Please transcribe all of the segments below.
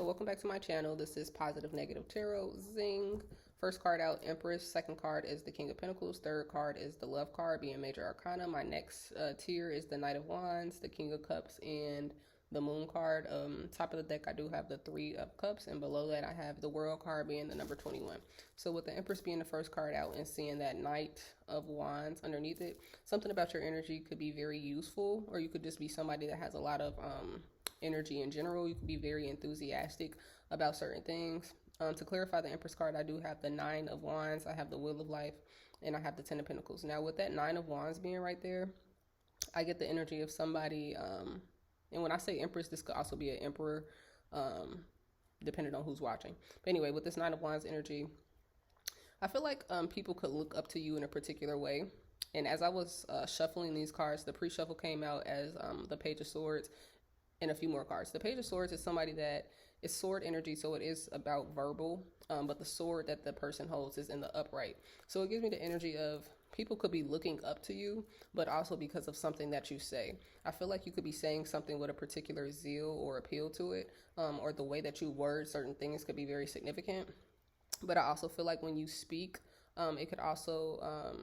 So welcome back to my channel. This is Positive Negative Tarot. Zing. First card out, Empress. Second card is the King of Pentacles. Third card is the Love card, being Major Arcana. My next tier is the Knight of Wands, the King of Cups, and the Moon card. Top of the deck, I do have the Three of Cups, and below that, I have the World card, being the number 21. So with the Empress being the first card out and seeing that Knight of Wands underneath it, something about your energy could be very useful, or you could just be somebody that has a lot of energy in general. You can be very enthusiastic about certain things. To clarify the Empress card, I do have the Nine of Wands, I have the Wheel of Life, and I have the Ten of Pentacles. Now with that Nine of Wands being right there, I get the energy of somebody, and when I say Empress, this could also be an Emperor, depending on who's watching. But anyway, with this Nine of Wands energy, I feel like people could look up to you in a particular way. And as I was shuffling these cards, the pre-shuffle came out as the Page of Swords and a few more cards. The Page of Swords is somebody that is sword energy, so it is about verbal, but the sword that the person holds is in the upright. So it gives me the energy of people could be looking up to you, but also because of something that you say. I feel like you could be saying something with a particular zeal or appeal to it, or the way that you word certain things could be very significant. But I also feel like when you speak, it could also,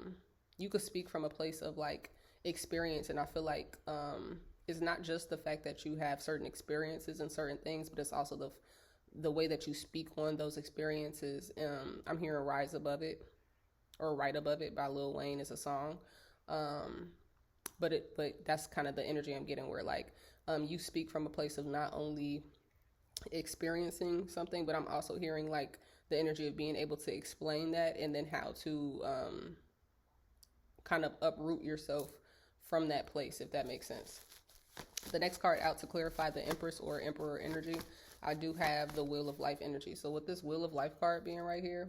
you could speak from a place of like experience, and I feel like it's not just the fact that you have certain experiences and certain things, but it's also the way that you speak on those experiences. I'm hearing Rise Above It, or Right Above It by Lil Wayne is a song. But that's kind of the energy I'm getting, where like you speak from a place of not only experiencing something, but I'm also hearing like the energy of being able to explain that, and then how to kind of uproot yourself from that place, if that makes sense. The next card out, to clarify the Empress or Emperor energy, I do have the Wheel of Life energy. So with this Wheel of Life card being right here,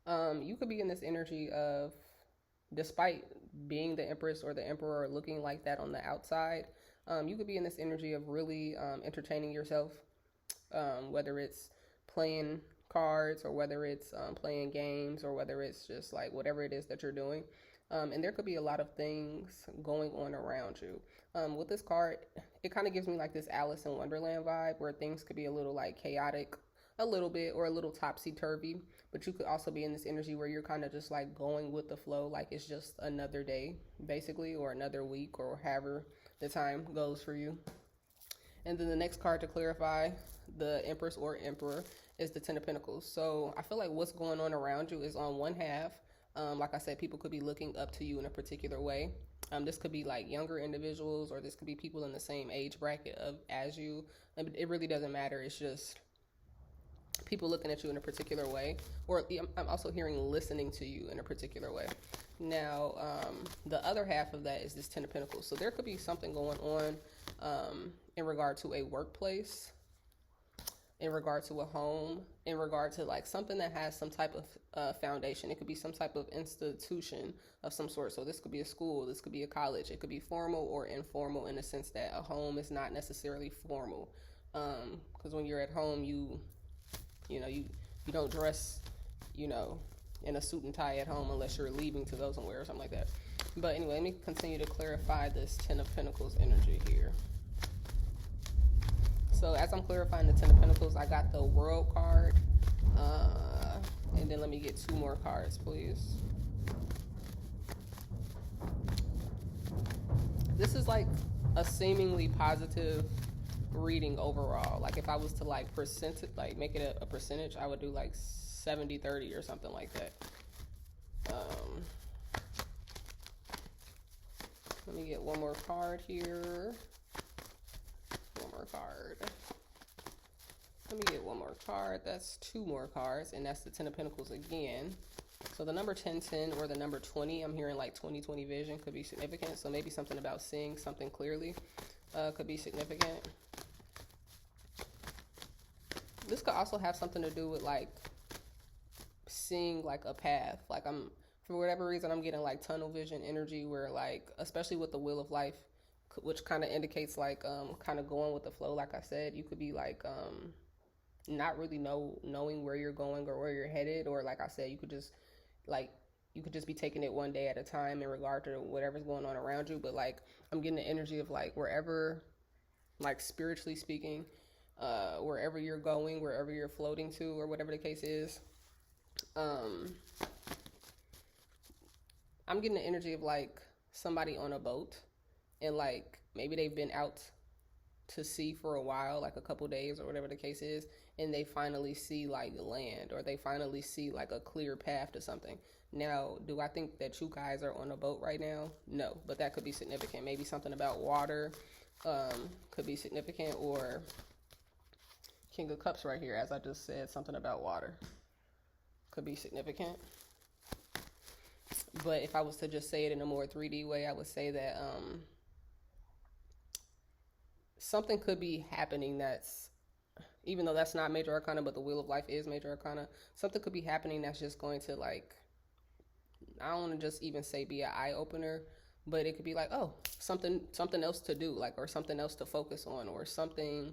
you could be in this energy of, despite being the Empress or the Emperor, looking like that on the outside, you could be in this energy of really entertaining yourself, whether it's playing cards, or whether it's playing games, or whether it's just like whatever it is that you're doing. And there could be a lot of things going on around you. With this card, it kind of gives me like this Alice in Wonderland vibe, where things could be a little like chaotic, a little bit, or a little topsy-turvy, but you could also be in this energy where you're kind of just like going with the flow, like it's just another day basically, or another week, or however the time goes for you. And then the next card, to clarify the Empress or Emperor, is the Ten of Pentacles. So I feel like what's going on around you is, on one half, like I said, people could be looking up to you in a particular way. This could be like younger individuals, or this could be people in the same age bracket as you. It really doesn't matter. It's just people looking at you in a particular way, or I'm also hearing listening to you in a particular way. Now, the other half of that is this Ten of Pentacles. So there could be something going on in regard to a workplace, in regard to a home, in regard to like something that has some type of foundation. It could be some type of institution of some sort. So this could be a school, this could be a college. It could be formal or informal, in the sense that a home is not necessarily formal. Because when you're at home, you don't dress, in a suit and tie at home, unless you're leaving to go somewhere or something like that. But anyway, let me continue to clarify this Ten of Pentacles energy here. So as I'm clarifying the Ten of Pentacles, I got the World card. And then let me get two more cards, please. This is like a seemingly positive reading overall. Like if I was to like make it a percentage, I would do like 70-30 or something like that. Let me get one more card here. Card. Let me get one more card. That's two more cards, and that's the Ten of Pentacles again. So the number 1010 or the number 20, I'm hearing like 20/20 vision could be significant. So maybe something about seeing something clearly could be significant. This could also have something to do with like seeing like a path. Like for whatever reason, I'm getting like tunnel vision energy, where like, especially with the Wheel of Life, which kind of indicates like kind of going with the flow. Like I said, you could be like not really knowing where you're going or where you're headed, or like I said, you could just be taking it one day at a time in regard to whatever's going on around you. But like I'm getting the energy of like wherever, like spiritually speaking, wherever you're going, wherever you're floating to, or whatever the case is. Um, I'm getting the energy of like somebody on a boat, and like maybe they've been out to sea for a while, like a couple days or whatever the case is, and they finally see like land, or they finally see like a clear path to something. Now, do I think that you guys are on a boat right now? No, but that could be significant. Maybe something about water could be significant, or King of Cups right here, as I just said, something about water could be significant. But if I was to just say it in a more 3D way, I would say that something could be happening that's, even though that's not major arcana, but the wheel of life is major arcana, something could be happening that's just going to like, I don't want to just even say be an eye opener, but it could be like, oh, something else to do, like, or something else to focus on, or something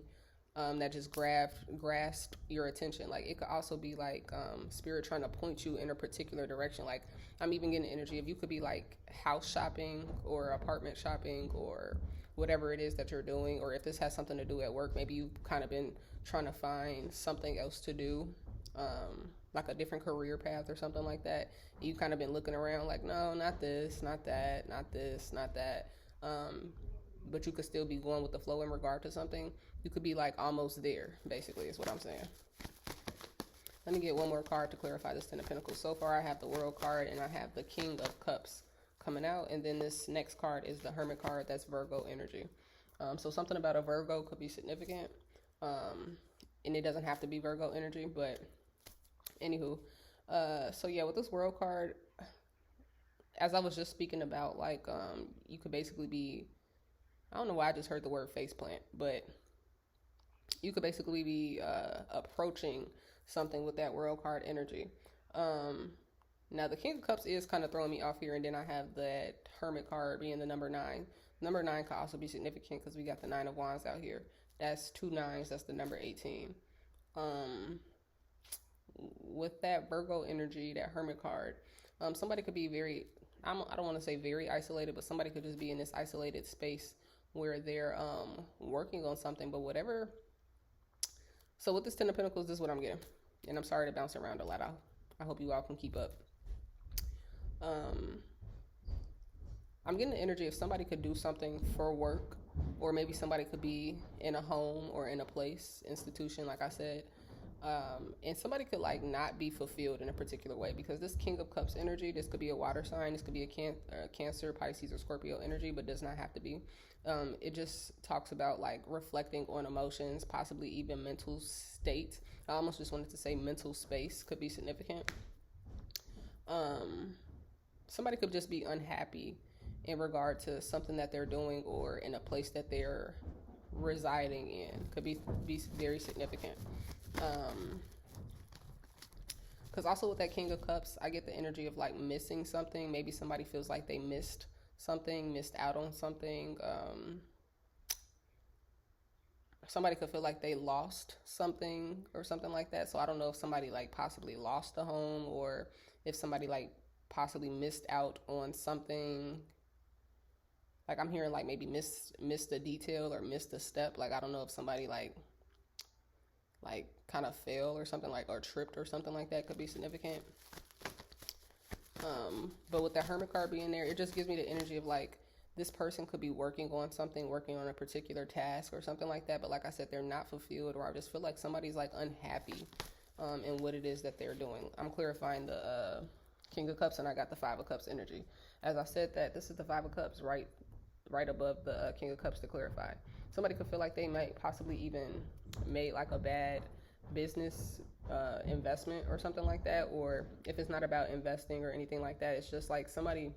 that just grasped your attention. Like it could also be like spirit trying to point you in a particular direction. Like I'm even getting energy of you could be like house shopping or apartment shopping or whatever it is that you're doing, or if this has something to do at work, maybe you've kind of been trying to find something else to do, like a different career path or something like that. You kind of been looking around like, no, not this, not that, not this, not that. But you could still be going with the flow in regard to something. You could be like almost there, basically, is what I'm saying. Let me get one more card to clarify this Ten of Pentacles. So far, I have the World card and I have the King of Cups coming out. And then this next card is the Hermit card. That's Virgo energy. So something about a Virgo could be significant. And it doesn't have to be Virgo energy, but anywho. So yeah, with this World card, as I was just speaking about, like, you could basically be, I don't know why I just heard the word faceplant, but you could basically be approaching something with that World card energy. Now, the King of Cups is kind of throwing me off here, and then I have that Hermit card being the number 9. Number 9 could also be significant because we got the 9 of Wands out here. That's 2 9s. That's the number 18. With that Virgo energy, that Hermit card, somebody could be very, I don't want to say very isolated, but somebody could just be in this isolated space where they're working on something, but whatever. So with this Ten of Pentacles, this is what I'm getting. And I'm sorry to bounce around a lot. I hope you all can keep up. I'm getting the energy of somebody could do something for work, or maybe somebody could be in a home or in a place, institution, like I said. And somebody could like not be fulfilled in a particular way, because this King of Cups energy, this could be a water sign, this could be a Cancer, Pisces, or Scorpio energy, but does not have to be. It just talks about like reflecting on emotions, possibly even mental state. I almost just wanted to say mental space could be significant. Somebody could just be unhappy in regard to something that they're doing or in a place that they're residing in. Could be very significant. Because also with that King of Cups, I get the energy of like missing something. Maybe somebody feels like they missed something, missed out on something. Somebody could feel like they lost something or something like that. So I don't know if somebody like possibly lost a home, or if somebody like possibly missed out on something. Like I'm hearing like maybe missed a detail or missed a step. Like I don't know if somebody like kind of fell or something, like, or tripped or something like that could be significant. But with the Hermit card being there, it just gives me the energy of like this person could be working on something, working on a particular task or something like that, but like I said, they're not fulfilled, or I just feel like somebody's like unhappy in what it is that they're doing. I'm clarifying the King of Cups, and I got the Five of Cups energy. As I said, that this is the Five of Cups right above the King of Cups to clarify. Somebody could feel like they might possibly even made like a bad business investment or something like that, or if it's not about investing or anything like that, it's just like somebody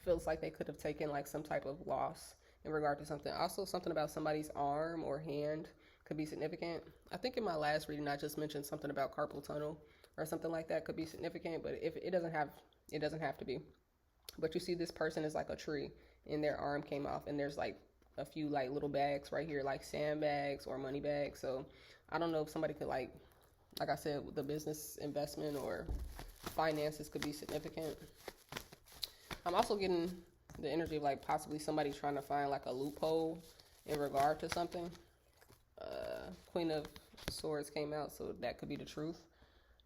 feels like they could have taken like some type of loss in regard to something. Also, something about somebody's arm or hand could be significant. I think in my last reading I just mentioned something about carpal tunnel or something like that could be significant, but if it doesn't have to be. But you see this person is like a tree and their arm came off, and there's like a few like little bags right here, like sandbags or money bags. So I don't know if somebody could like I said, the business investment or finances could be significant. I'm also getting the energy of like possibly somebody trying to find like a loophole in regard to something. Queen of Swords came out, so that could be the truth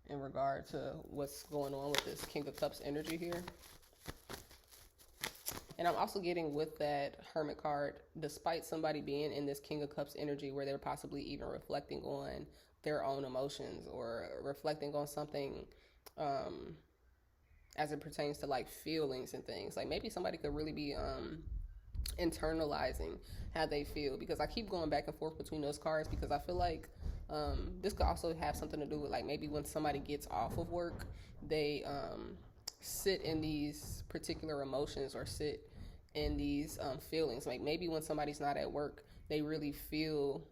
in regard to what's going on with this King of Cups energy here. And I'm also getting with that Hermit card, despite somebody being in this King of Cups energy where they're possibly even reflecting on their own emotions or reflecting on something as it pertains to like feelings and things. Like maybe somebody could really be internalizing how they feel, because I keep going back and forth between those cards, because I feel like this could also have something to do with like maybe when somebody gets off of work, they sit in these particular emotions or sit in these feelings. Like maybe when somebody's not at work, they really feel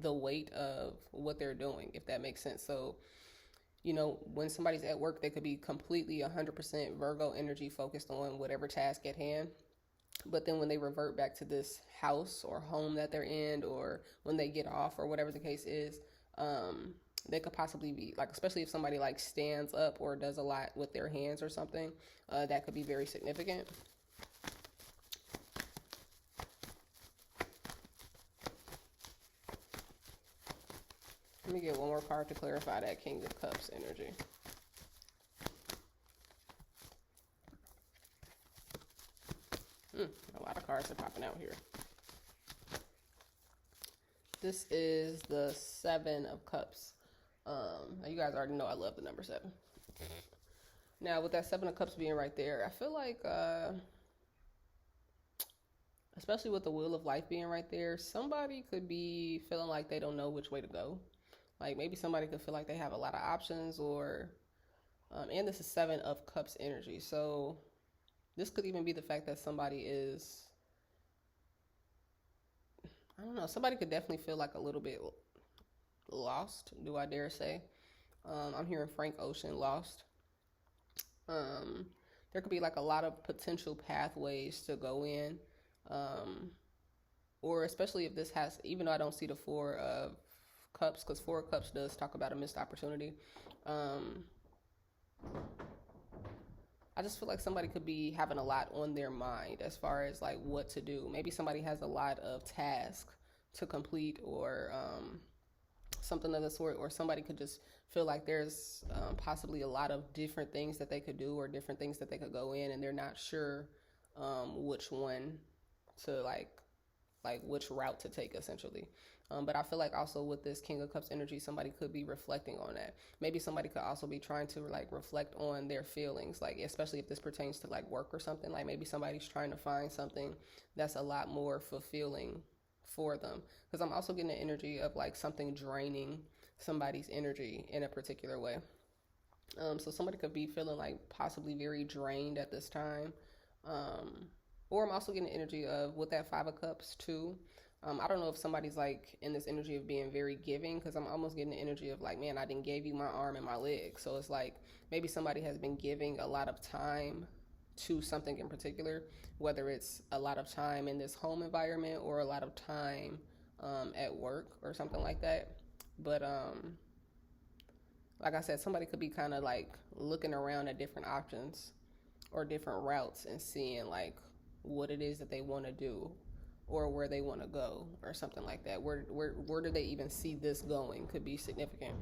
the weight of what they're doing, if that makes sense. So, you know, when somebody's at work, they could be completely 100% Virgo energy focused on whatever task at hand. But then when they revert back to this house or home that they're in, or when they get off or whatever the case is, they could possibly be like, especially if somebody like stands up or does a lot with their hands or something, that could be very significant. Let me get one more card to clarify that King of Cups energy. A lot of cards are popping out here. This is the Seven of Cups. You guys already know I love the number 7. Now, with that 7 of Cups being right there, I feel like, especially with the Wheel of Life being right there, somebody could be feeling like they don't know which way to go. Like maybe somebody could feel like they have a lot of options, or, and this is 7 of Cups energy. So this could even be the fact that somebody is, I don't know, somebody could definitely feel like a little bit lost, do I dare say. I'm hearing Frank Ocean, lost. There could be like a lot of potential pathways to go in. Or especially if this has, even though I don't see the 4 of Cups, because 4 of Cups does talk about a missed opportunity. I just feel like somebody could be having a lot on their mind as far as like what to do. Maybe somebody has a lot of tasks to complete, or something of the sort, or somebody could just feel like there's possibly a lot of different things that they could do, or different things that they could go in, and they're not sure which one to like which route to take, essentially. But I feel like also with this King of Cups energy, somebody could be reflecting on that. Maybe somebody could also be trying to like reflect on their feelings, like especially if this pertains to like work or something. Like maybe somebody's trying to find something that's a lot more fulfilling for them. Because I'm also getting the energy of like something draining somebody's energy in a particular way. So somebody could be feeling like possibly very drained at this time. Or I'm also getting the energy of with that 5 of Cups too. I don't know if somebody's like in this energy of being very giving, because I'm almost getting the energy of like, man, I didn't gave you my arm and my leg. So it's like maybe somebody has been giving a lot of time to something in particular, whether it's a lot of time in this home environment or a lot of time at work or something like that. But like I said, somebody could be kind of like looking around at different options or different routes and seeing like what it is that they want to do, or where they want to go, or something like that. Where do they even see this going could be significant.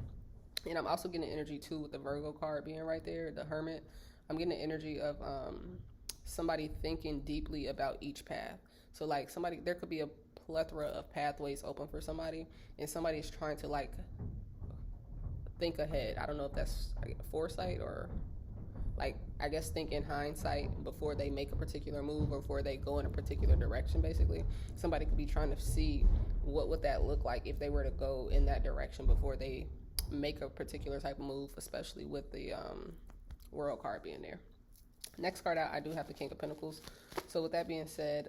And I'm also getting the energy too with the Virgo card being right there, the Hermit. I'm getting the energy of somebody thinking deeply about each path. So like somebody, there could be a plethora of pathways open for somebody, and somebody's trying to like think ahead. I don't know if that's like foresight, or like, I guess think in hindsight before they make a particular move, or before they go in a particular direction. Basically, somebody could be trying to see what would that look like if they were to go in that direction before they make a particular type of move, especially with the World card being there. Next card out, I do have the King of Pentacles. So with that being said,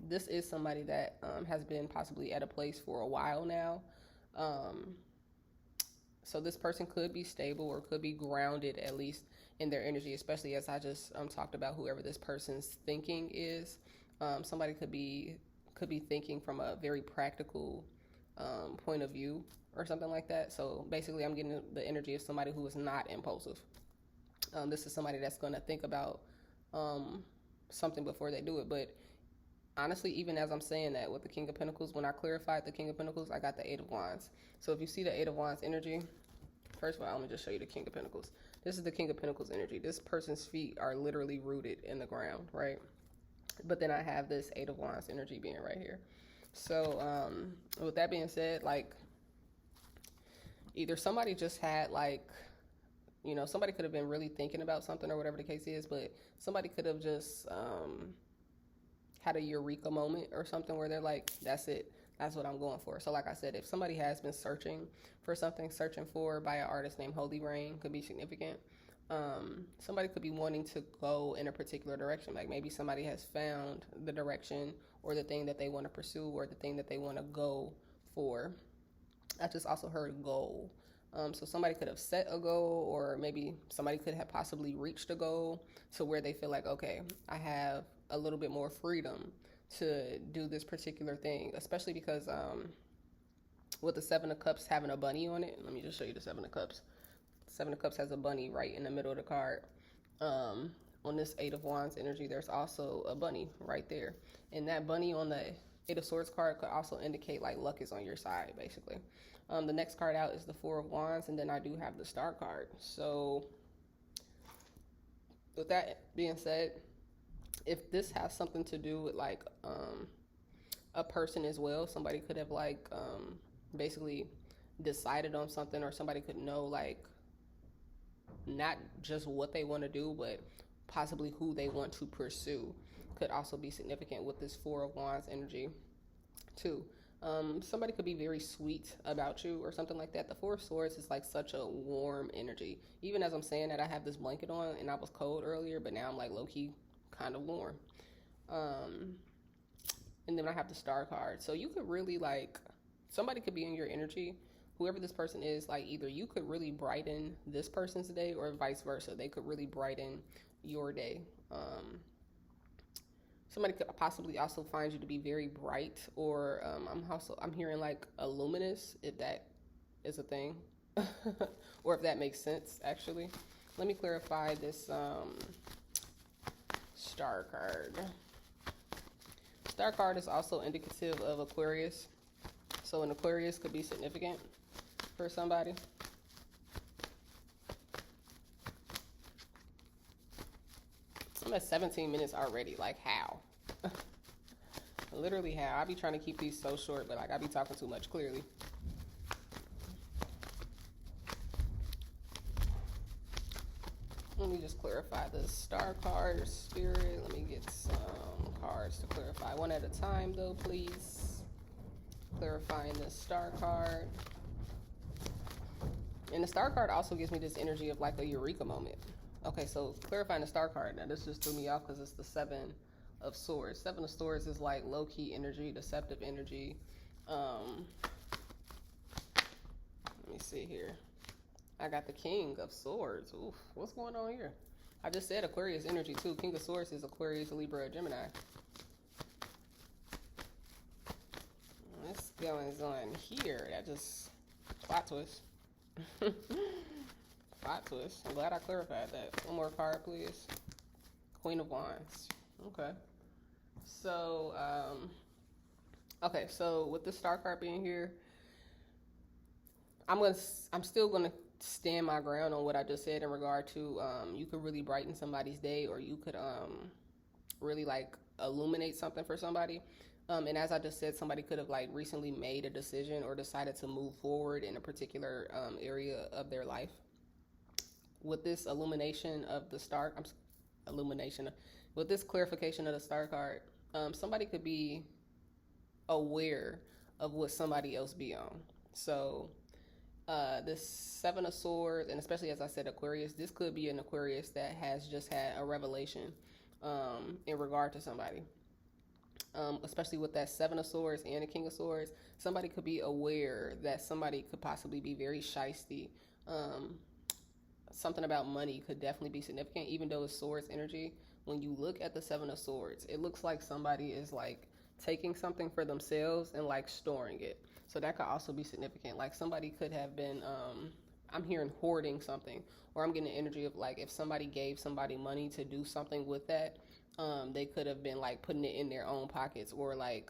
this is somebody that has been possibly at a place for a while now. So this person could be stable or could be grounded, at least in their energy, especially as I just talked about whoever this person's thinking is. Somebody could be thinking from a very practical point of view or something like that. So basically, I'm getting the energy of somebody who is not impulsive. This is somebody that's going to think about something before they do it. But honestly, even as I'm saying that with the King of Pentacles, when I clarified the King of Pentacles, I got the Eight of Wands. So if you see the Eight of Wands energy, first of all, I'm going to just show you the King of Pentacles. This is the King of Pentacles energy. This person's feet are literally rooted in the ground, right? But then I have this Eight of Wands energy being right here. So with that being said, like, either somebody just had like, you know, somebody could have been really thinking about something or whatever the case is, but somebody could have just had a eureka moment or something where they're like, that's it. That's what I'm going for. So like I said, if somebody has been searching for something, searching for by an artist named Holy Rain could be significant. Somebody could be wanting to go in a particular direction. Like maybe somebody has found the direction or the thing that they want to pursue or the thing that they want to go for. I just also heard goal. So somebody could have set a goal, or maybe somebody could have possibly reached a goal to where they feel like, okay, I have a little bit more freedom to do this particular thing, especially because with the Seven of Cups having a bunny on it, let me just show you the Seven of Cups. Seven of Cups has a bunny right in the middle of the card. On this Eight of Wands energy, there's also a bunny right there. And that bunny on the Eight of Swords card could also indicate like luck is on your side, basically. The next card out is the Four of Wands, and then I do have the Star card. So with that being said, if this has something to do with like a person as well, somebody could have like basically decided on something, or somebody could know like not just what they want to do, but possibly who they want to pursue, could also be significant with this Four of Wands energy too. Somebody could be very sweet about you or something like that. The Four of Swords is like such a warm energy. Even as I'm saying that, I have this blanket on and I was cold earlier, but now I'm like low-key kind of warm. And then I have the Star card. So you could really like, somebody could be in your energy, whoever this person is, like either you could really brighten this person's day or vice versa. They could really brighten your day. Somebody could possibly also find you to be very bright, or I'm hearing like a luminous, if that is a thing, or if that makes sense actually. Let me clarify this Star card. Star card is also indicative of Aquarius, so an Aquarius could be significant for somebody. I'm at 17 minutes already. Like, how? Literally how? I be trying to keep these so short, but like I be talking too much, clearly. Let me just clarify the Star card, Spirit. Let me get some cards to clarify. One at a time, though, please. Clarifying the Star card. And the Star card also gives me this energy of like a eureka moment. Okay, so clarifying the Star card. Now, this just threw me off because it's the Seven of Swords. Seven of Swords is like low-key energy, deceptive energy. Let me see here. I got the King of Swords. Oof, what's going on here? I just said Aquarius energy too. King of Swords is Aquarius, Libra, Gemini. What's going on here? That just plot twist. Plot twist. I'm glad I clarified that. One more card, please. Queen of Wands. Okay. So, okay. So with the Star card being here, I'm still gonna stand my ground on what I just said in regard to you could really brighten somebody's day, or you could really like illuminate something for somebody. And as I just said, somebody could have like recently made a decision or decided to move forward in a particular area of their life. With this illumination of the Star, with this clarification of the Star card, somebody could be aware of what somebody else be on. So this Seven of Swords, and especially as I said, Aquarius, this could be an Aquarius that has just had a revelation in regard to somebody. Especially with that Seven of Swords and the King of Swords, somebody could be aware that somebody could possibly be very shisty. Something about money could definitely be significant, even though it's Swords energy. When you look at the Seven of Swords, it looks like somebody is like taking something for themselves and like storing it. So that could also be significant. Like somebody could have been, I'm hearing hoarding something, or I'm getting the energy of like if somebody gave somebody money to do something with that, They could have been like putting it in their own pockets, or like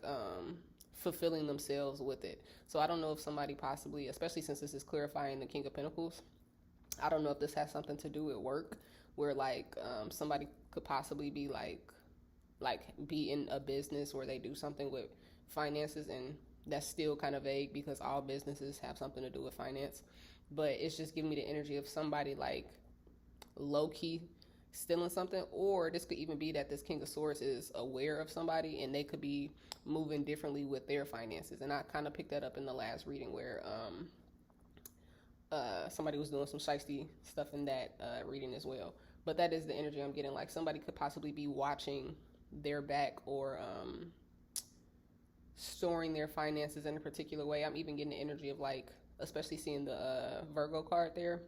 fulfilling themselves with it. So I don't know if somebody possibly, especially since this is clarifying the King of Pentacles, I don't know if this has something to do with work, where like somebody could possibly be like be in a business where they do something with finances, and that's still kind of vague because all businesses have something to do with finance. But it's just giving me the energy of somebody like low key stealing something, or this could even be that this King of Swords is aware of somebody and they could be moving differently with their finances. And I kind of picked that up in the last reading where somebody was doing some shiesty stuff in that reading as well. But that is the energy I'm getting. Like somebody could possibly be watching their back, or storing their finances in a particular way. I'm even getting the energy of like, especially seeing the Virgo card there.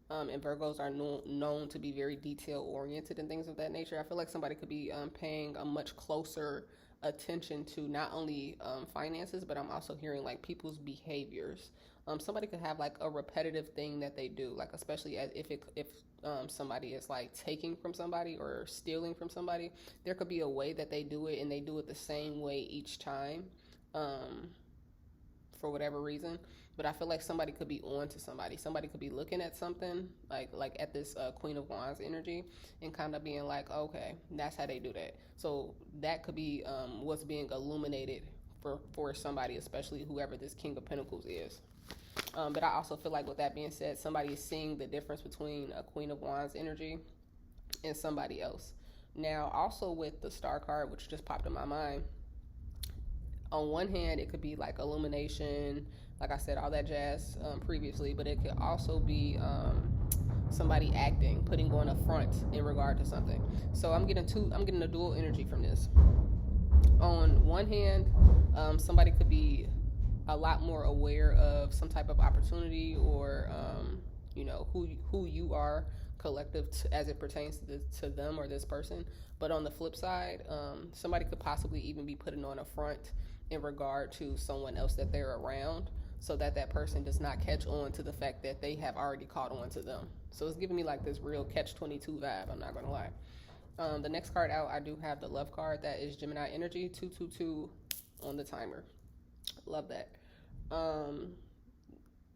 And Virgos are known to be very detail oriented and things of that nature. I feel like somebody could be paying a much closer attention to not only finances, but I'm also hearing like people's behaviors. Somebody could have like a repetitive thing that they do, like especially if somebody is like taking from somebody or stealing from somebody, there could be a way that they do it, and they do it the same way each time, for whatever reason. But I feel like somebody could be on to somebody. Somebody could be looking at something like at this Queen of Wands energy, and kind of being like, okay, that's how they do that. So that could be what's being illuminated for somebody, especially whoever this King of Pentacles is. But I also feel like, with that being said, somebody is seeing the difference between a Queen of Wands energy and somebody else. Now, also with the Star card, which just popped in my mind, on one hand, it could be like illumination, like I said, all that jazz previously, but it could also be somebody acting, putting on a front in regard to something. So I'm getting a dual energy from this. On one hand, somebody could be a lot more aware of some type of opportunity, or who you are collective as it pertains to them or this person. But on the flip side, somebody could possibly even be putting on a front in regard to someone else that they're around, so that person does not catch on to the fact that they have already caught on to them. So it's giving me like this real catch-22 vibe, I'm not gonna lie. The next card out, I do have the Love card. That is Gemini energy, 222 on the timer. Love that.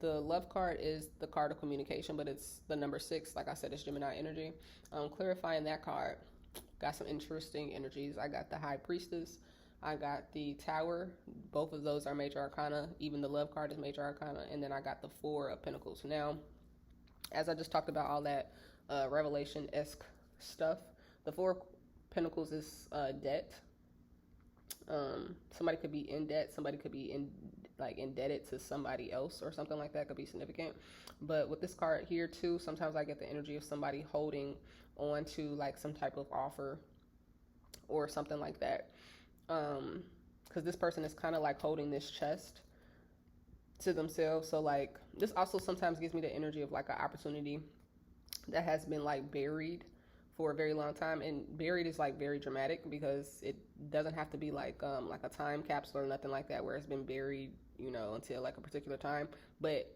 The Love card is the card of communication, but it's the number 6. Like I said, it's Gemini energy. Clarifying that card, got some interesting energies. I got the High Priestess, I got the Tower. Both of those are major arcana. Even the Love card is major arcana. And then I got the Four of Pentacles. Now, as I just talked about all that Revelation-esque stuff, the Four of Pentacles is debt. Somebody could be in debt. Somebody could be indebted to somebody else, or something like that could be significant. But with this card here too, sometimes I get the energy of somebody holding on to like some type of offer or something like that. Because this person is kind of like holding this chest to themselves. So like this also sometimes gives me the energy of like an opportunity that has been like buried for a very long time. And buried is like very dramatic, because it doesn't have to be like a time capsule or nothing like that, where it's been buried, until like a particular time. But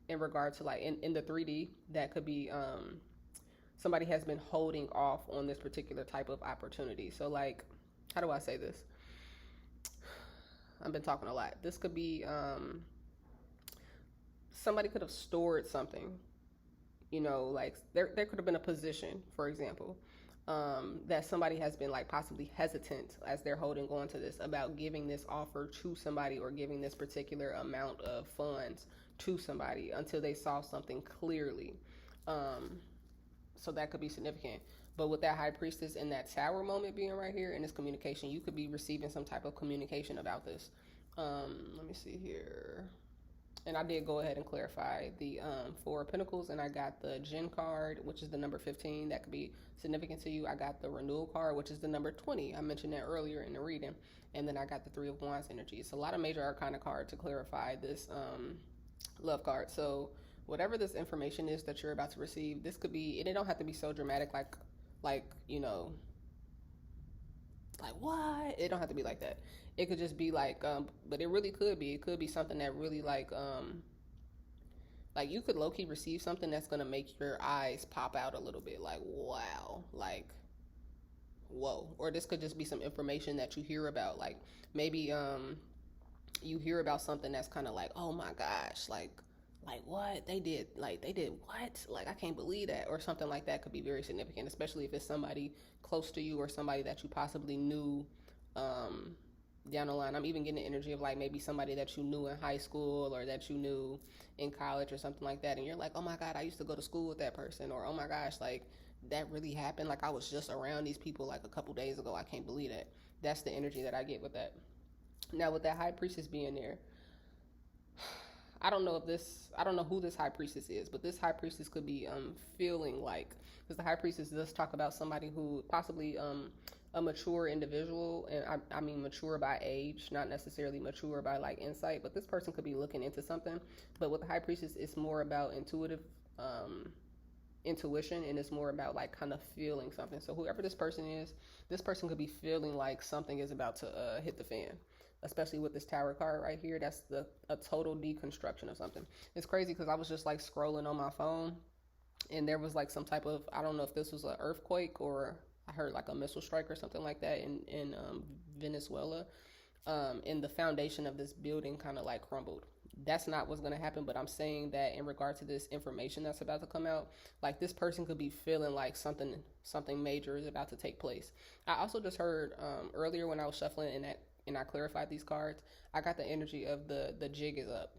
in regard to like in the 3D, that could be somebody has been holding off on this particular type of opportunity. So like, how do I say this? I've been talking a lot. This could be somebody could have stored something, like there could have been a position, for example, that somebody has been like possibly hesitant as they're holding on to this, about giving this offer to somebody, or giving this particular amount of funds to somebody until they saw something clearly. So that could be significant. But with that High Priestess and that Tower moment being right here in this communication, you could be receiving some type of communication about this. Let me see here. And I did go ahead and clarify the Four of Pentacles, and I got the Jinn card, which is the number 15. That could be significant to you. I got the Renewal card, which is the number 20. I mentioned that earlier in the reading. And then I got the Three of Wands energy. It's a lot of major arcana card to clarify this Love card. So whatever this information is that you're about to receive, this could be, and it don't have to be so dramatic, like what? It don't have to be like that. It could just be like, but it really could be. It could be something that really like you could low-key receive something that's gonna make your eyes pop out a little bit. Like, wow, like whoa. Or this could just be some information that you hear about. Like maybe you hear about something that's kind of like, oh my gosh, like what they did, like they did what, like I can't believe that, or something like that could be very significant, especially if it's somebody close to you or somebody that you possibly knew um down the line. I'm even getting the energy of like maybe somebody that you knew in high school or that you knew in college or something like that, and you're like, oh my god, I used to go to school with that person, or oh my gosh, like that really happened, like I was just around these people like a couple days ago, I can't believe that. That's the energy that I get with that. Now with that high priestess being there, I don't know who this high priestess is, but this high priestess could be feeling like, because the high priestess does talk about somebody who possibly a mature individual, and I mean mature by age, not necessarily mature by like insight, but this person could be looking into something. But with the high priestess, it's more about um intuition, and it's more about like kind of feeling something. So whoever this person could be feeling like something is about to hit the fan, especially with this tower card right here. That's the a total deconstruction of something. It's crazy because I was just like scrolling on my phone, and there was like some type of, I don't know if this was an earthquake or I heard like a missile strike or something like that in Venezuela, and the foundation of this building kind of like crumbled. That's not what's going to happen, but I'm saying that in regard to this information that's about to come out, like this person could be feeling like something major is about to take place. I also just heard earlier when I was shuffling and I clarified these cards, I got the energy of the jig is up.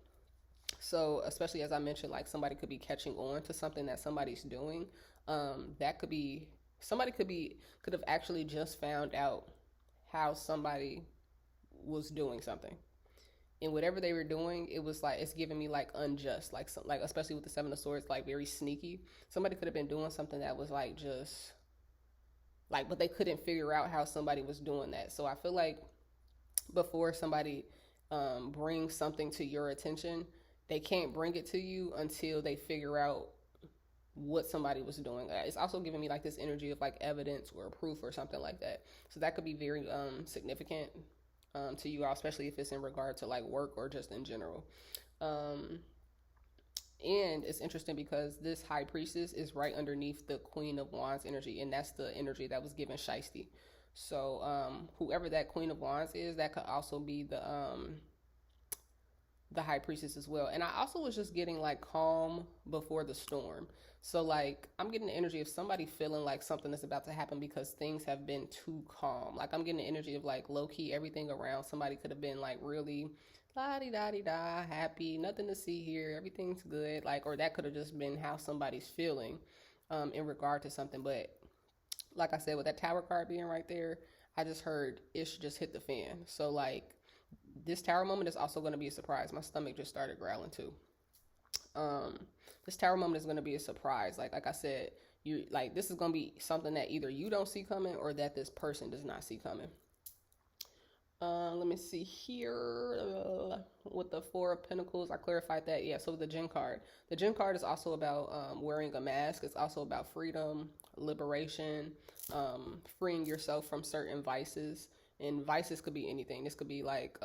So especially as I mentioned, like somebody could be catching on to something that somebody's doing. That could be somebody could have actually just found out how somebody was doing something, and whatever they were doing, it was like it's giving me like unjust, like some, like especially with the Seven of Swords, like very sneaky. Somebody could have been doing something that was like just like, but they couldn't figure out how somebody was doing that. So I feel like before somebody brings something to your attention, they can't bring it to you until they figure out what somebody was doing. It's also giving me like this energy of like evidence or proof or something like that. So that could be very significant to you all, especially if it's in regard to like work or just in general. Um, and it's interesting because this high priestess is right underneath the Queen of Wands energy, and that's the energy that was given Shiesty. So whoever that Queen of Wands is, that could also be the high priestess as well. And I also was just getting like calm before the storm. So like I'm getting the energy of somebody feeling like something is about to happen because things have been too calm. Like I'm getting the energy of like low key everything around somebody could have been like really la di da di da, happy, nothing to see here, everything's good. Like, or that could have just been how somebody's feeling in regard to something. But like I said, with that tower card being right there, I just heard ish just hit the fan. So like this tower moment is also going to be a surprise. My stomach just started growling too. Um, this tower moment is going to be a surprise. Like I said, you like this is going to be something that either you don't see coming or that this person does not see coming. Let me see here with the Four of Pentacles. I clarified that. Yeah, so the Jinn card. The Jinn card is also about wearing a mask. It's also about freedom, liberation, freeing yourself from certain vices. And vices could be anything. This could be like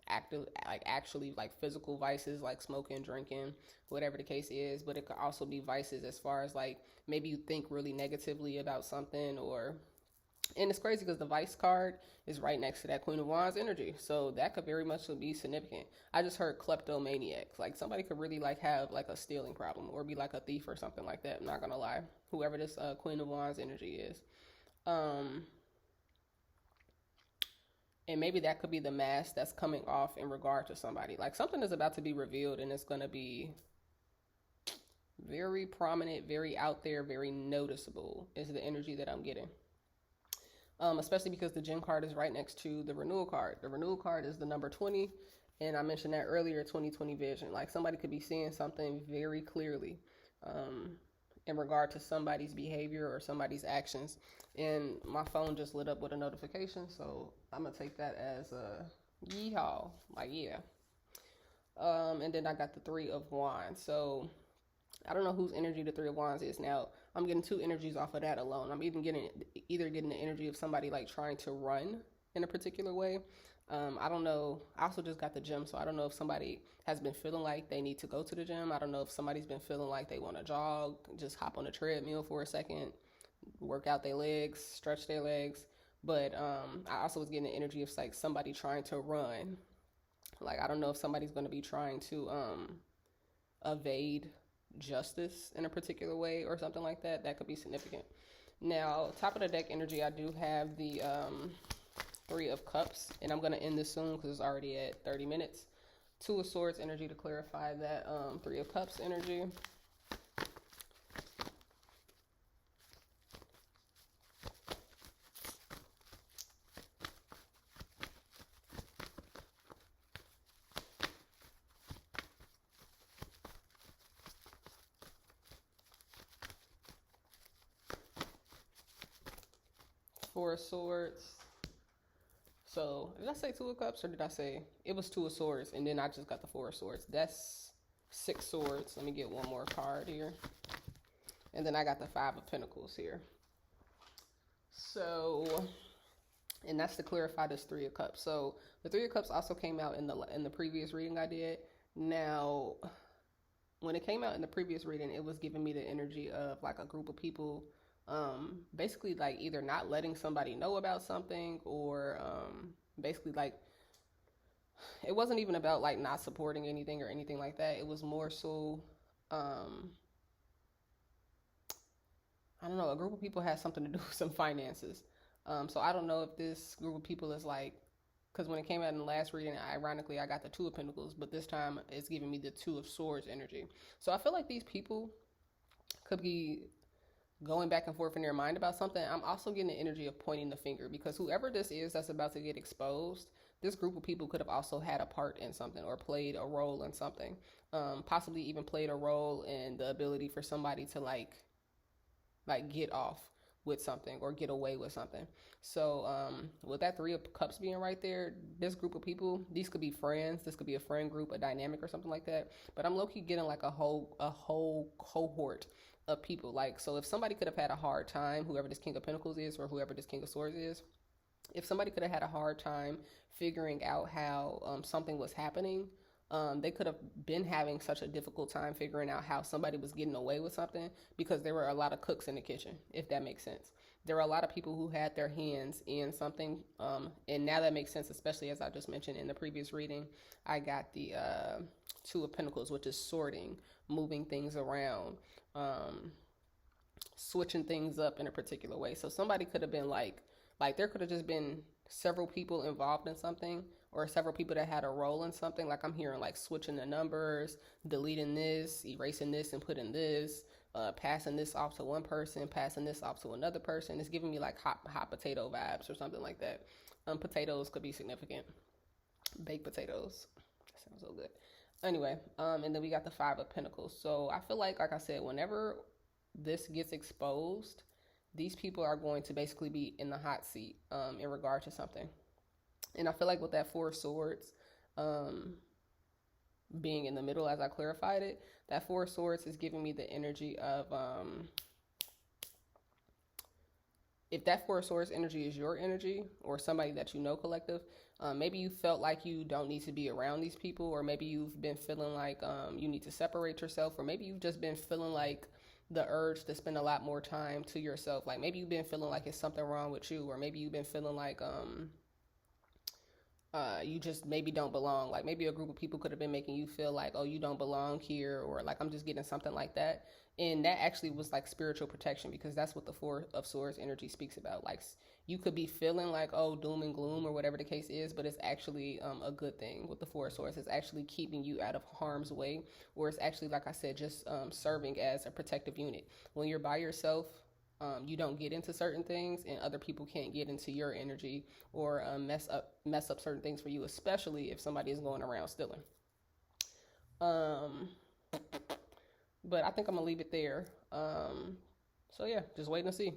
active, like actually like physical vices, like smoking, drinking, whatever the case is. But it could also be vices as far as like maybe you think really negatively about something, or and it's crazy because the Vice card is right next to that Queen of Wands energy. So that could very much be significant. I just heard kleptomaniac. Like somebody could really like have like a stealing problem or be like a thief or something like that. I'm not going to lie. Whoever this Queen of Wands energy is. And maybe that could be the mask that's coming off in regard to somebody. Like something is about to be revealed and it's going to be very prominent, very out there, very noticeable is the energy that I'm getting. Especially because the Jinn card is right next to the renewal card. The renewal card is the number 20, and I mentioned that earlier, 2020 vision. Like somebody could be seeing something very clearly in regard to somebody's behavior or somebody's actions. And my phone just lit up with a notification, so I'm going to take that as a yeehaw, like yeah. And then I got the Three of Wands. So I don't know whose energy the Three of Wands is. Now, I'm getting two energies off of that alone. I'm either getting the energy of somebody like trying to run in a particular way. I don't know. I also just got the gym, so I don't know if somebody has been feeling like they need to go to the gym. I don't know if somebody's been feeling like they want to jog, just hop on a treadmill for a second, work out their legs, stretch their legs. But I also was getting the energy of like somebody trying to run. Like I don't know if somebody's going to be trying to evade justice in a particular way or something like that. That could be significant. Now, top of the deck energy, I do have the Three of Cups, and I'm going to end this soon because it's already at 30 minutes. Two of Swords energy to clarify that Three of Cups energy. Four of Swords. So, did I say Two of Cups or did I say it was Two of Swords and then I just got the Four of Swords? That's Six Swords. Let me get one more card here. And then I got the Five of Pentacles here. So, and that's to clarify this Three of Cups. So, the Three of Cups also came out in the previous reading I did. Now, when it came out in the previous reading, it was giving me the energy of like a group of people basically like either not letting somebody know about something or basically like it wasn't even about like not supporting anything or anything like that. It was more so I don't know, a group of people had something to do with some finances. So I don't know if this group of people is like, because when it came out in the last reading, ironically I got the Two of Pentacles, but this time it's giving me the Two of Swords energy. So I feel like these people could be going back and forth in their mind about something. I'm also getting the energy of pointing the finger, because whoever this is that's about to get exposed, this group of people could have also had a part in something or played a role in something, possibly even played a role in the ability for somebody to like get off with something or get away with something. So with that Three of Cups being right there, this group of people, these could be friends, this could be a friend group, a dynamic or something like that, but I'm low-key getting like a whole cohort of people. Like, so if somebody could have had a hard time, whoever this King of Pentacles is or whoever this King of Swords is, if somebody could have had a hard time figuring out how something was happening, they could have been having such a difficult time figuring out how somebody was getting away with something, because there were a lot of cooks in the kitchen, if that makes sense. There were a lot of people who had their hands in something, and now that makes sense, especially as I just mentioned in the previous reading. I got the Two of Pentacles, which is sorting, moving things around, switching things up in a particular way. So somebody could have been like there could have just been several people involved in something, or several people that had a role in something. Like I'm hearing like switching the numbers, deleting this, erasing this and putting this, passing this off to one person, passing this off to another person. It's giving me like hot potato vibes or something like that. Potatoes could be significant. Baked potatoes. That sounds so good. Anyway, and then we got the Five of Pentacles. So I feel like I said, whenever this gets exposed, these people are going to basically be in the hot seat in regard to something. And I feel like with that Four of Swords being in the middle, as I clarified it, that Four of Swords is giving me the energy of if that Four of Swords energy is your energy or somebody that you know, collective, maybe you felt like you don't need to be around these people, or maybe you've been feeling like you need to separate yourself, or maybe you've just been feeling like the urge to spend a lot more time to yourself. Like maybe you've been feeling like it's something wrong with you, or maybe you've been feeling like you just maybe don't belong. Like maybe a group of people could have been making you feel like, oh, you don't belong here, or like I'm just getting something like that. And that actually was like spiritual protection, because that's what the Four of Swords energy speaks about. Like you could be feeling like, oh, doom and gloom or whatever the case is, but it's actually a good thing with the Four of Swords. It's actually keeping you out of harm's way, or it's actually, like I said, just serving as a protective unit. When you're by yourself, you don't get into certain things, and other people can't get into your energy or mess up certain things for you, especially if somebody is going around stealing. But I think I'm gonna leave it there. So yeah, just waiting to see.